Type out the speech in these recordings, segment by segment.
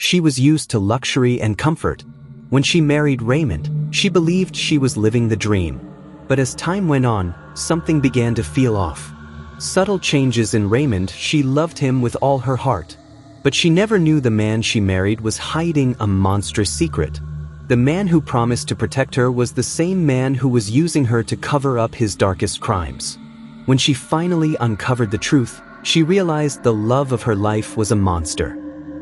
She was used to luxury and comfort. When she married Raymond, she believed she was living the dream. But as time went on, something began to feel off. Subtle changes in Raymond. She loved him with all her heart. But she never knew the man she married was hiding a monstrous secret. The man who promised to protect her was the same man who was using her to cover up his darkest crimes. When she finally uncovered the truth, she realized the love of her life was a monster.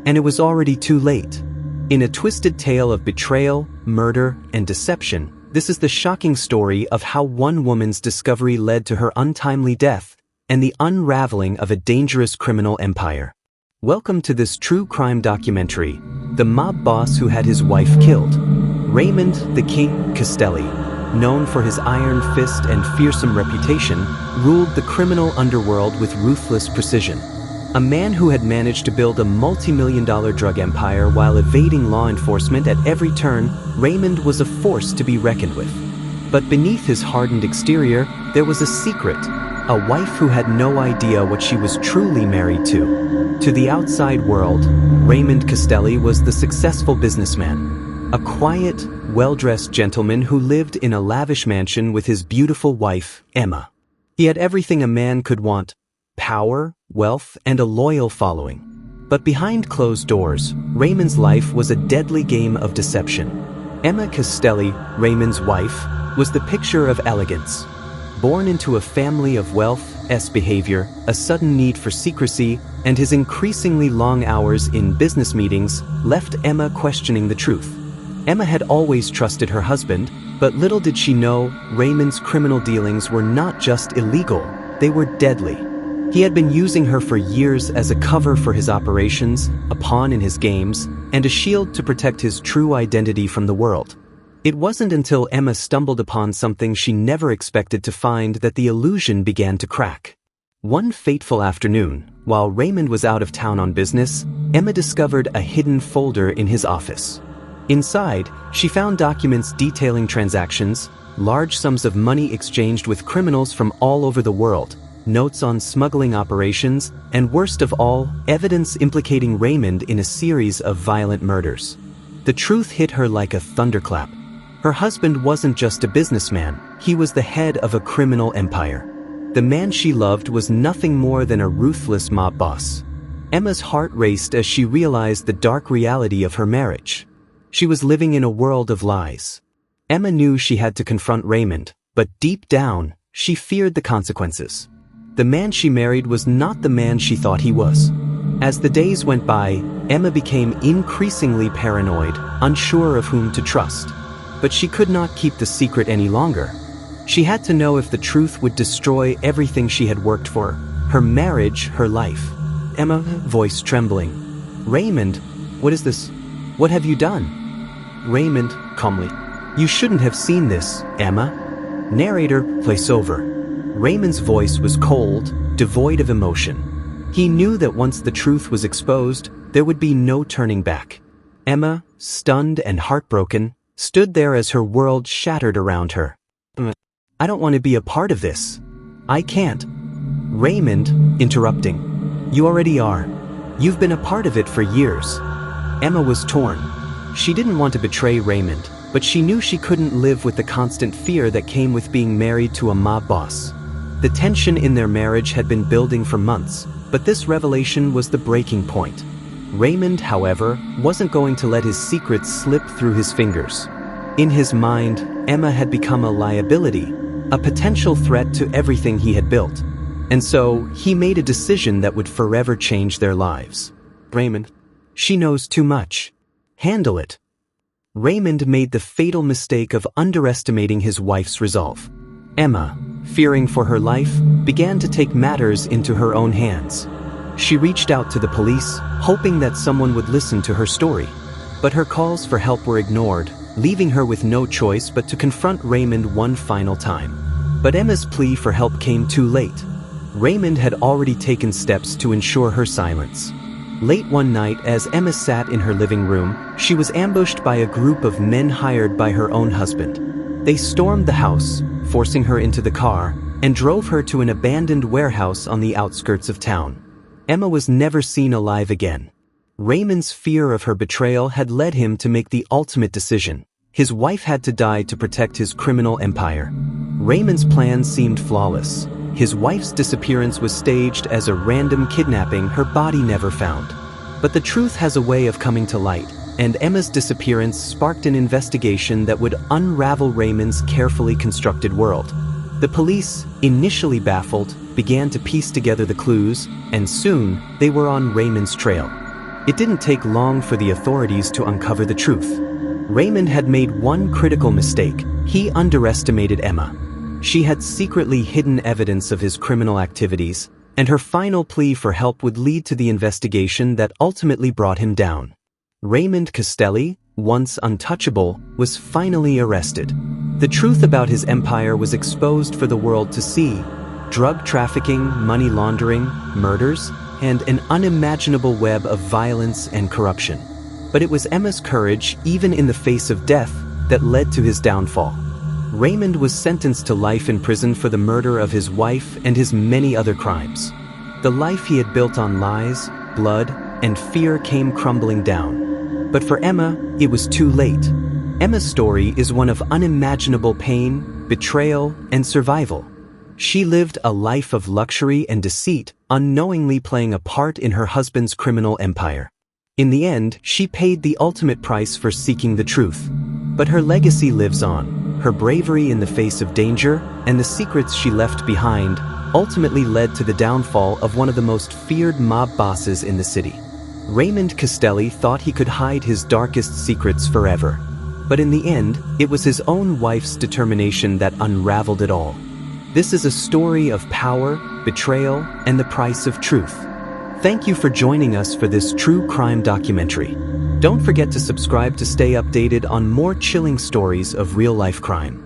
And it was already too late. In a twisted tale of betrayal, murder, and deception, this is the shocking story of how one woman's discovery led to her untimely death and the unraveling of a dangerous criminal empire. Welcome to this true crime documentary, The Mob Boss Who Had His Wife Killed. Raymond the King Castelli, known for his iron fist and fearsome reputation, ruled the criminal underworld with ruthless precision. A man who had managed to build a multi-million-dollar drug empire while evading law enforcement at every turn, Raymond was a force to be reckoned with. But beneath his hardened exterior, there was a secret, a wife who had no idea what she was truly married to. To the outside world, Raymond Castelli was the successful businessman. A quiet, well-dressed gentleman who lived in a lavish mansion with his beautiful wife, Emma. He had everything a man could want: power, wealth, and a loyal following. But behind closed doors, Raymond's life was a deadly game of deception. Emma Castelli, Raymond's wife, was the picture of elegance. Born into a family of wealth, behavior, a sudden need for secrecy, and his increasingly long hours in business meetings left Emma questioning the truth. Emma had always trusted her husband, but little did she know Raymond's criminal dealings were not just illegal, they were deadly. He had been using her for years as a cover for his operations, a pawn in his games, and a shield to protect his true identity from the world. It wasn't until Emma stumbled upon something she never expected to find that the illusion began to crack. One fateful afternoon, while Raymond was out of town on business, Emma discovered a hidden folder in his office. Inside, she found documents detailing transactions, large sums of money exchanged with criminals from all over the world, notes on smuggling operations, and worst of all, evidence implicating Raymond in a series of violent murders. The truth hit her like a thunderclap. Her husband wasn't just a businessman, he was the head of a criminal empire. The man she loved was nothing more than a ruthless mob boss. Emma's heart raced as she realized the dark reality of her marriage. She was living in a world of lies. Emma knew she had to confront Raymond, but deep down, she feared the consequences. The man she married was not the man she thought he was. As the days went by, Emma became increasingly paranoid, unsure of whom to trust. But she could not keep the secret any longer. She had to know if the truth would destroy everything she had worked for, her marriage, her life. Emma, voice trembling. Raymond, what is this? What have you done? Raymond, calmly. You shouldn't have seen this, Emma. Narrator, voiceover. Raymond's voice was cold, devoid of emotion. He knew that once the truth was exposed, there would be no turning back. Emma, stunned and heartbroken, stood there as her world shattered around her. I don't want to be a part of this. I can't. Raymond, interrupting. You already are. You've been a part of it for years. Emma was torn. She didn't want to betray Raymond, but she knew she couldn't live with the constant fear that came with being married to a mob boss. The tension in their marriage had been building for months, but this revelation was the breaking point. Raymond, however, wasn't going to let his secrets slip through his fingers. In his mind, Emma had become a liability, a potential threat to everything he had built. And so, he made a decision that would forever change their lives. Raymond, she knows too much. Handle it. Raymond made the fatal mistake of underestimating his wife's resolve. Emma, fearing for her life, began to take matters into her own hands. She reached out to the police, hoping that someone would listen to her story. But her calls for help were ignored, leaving her with no choice but to confront Raymond one final time. But Emma's plea for help came too late. Raymond had already taken steps to ensure her silence. Late one night, as Emma sat in her living room, she was ambushed by a group of men hired by her own husband. They stormed the house, forcing her into the car, and drove her to an abandoned warehouse on the outskirts of town. Emma was never seen alive again. Raymond's fear of her betrayal had led him to make the ultimate decision. His wife had to die to protect his criminal empire. Raymond's plan seemed flawless. His wife's disappearance was staged as a random kidnapping, her body never found. But the truth has a way of coming to light, and Emma's disappearance sparked an investigation that would unravel Raymond's carefully constructed world. The police, initially baffled, began to piece together the clues, and soon they were on Raymond's trail. It didn't take long for the authorities to uncover the truth. Raymond had made one critical mistake. He underestimated Emma. She had secretly hidden evidence of his criminal activities, and her final plea for help would lead to the investigation that ultimately brought him down. Raymond Castelli, once untouchable, was finally arrested. The truth about his empire was exposed for the world to see: drug trafficking, money laundering, murders, and an unimaginable web of violence and corruption. But it was Emma's courage, even in the face of death, that led to his downfall. Raymond was sentenced to life in prison for the murder of his wife and his many other crimes. The life he had built on lies, blood, and fear came crumbling down. But for Emma, it was too late. Emma's story is one of unimaginable pain, betrayal, and survival. She lived a life of luxury and deceit, unknowingly playing a part in her husband's criminal empire. In the end, she paid the ultimate price for seeking the truth. But her legacy lives on. Her bravery in the face of danger, and the secrets she left behind, ultimately led to the downfall of one of the most feared mob bosses in the city. Raymond Castelli thought he could hide his darkest secrets forever. But in the end, it was his own wife's determination that unraveled it all. This is a story of power, betrayal, and the price of truth. Thank you for joining us for this true crime documentary. Don't forget to subscribe to stay updated on more chilling stories of real-life crime.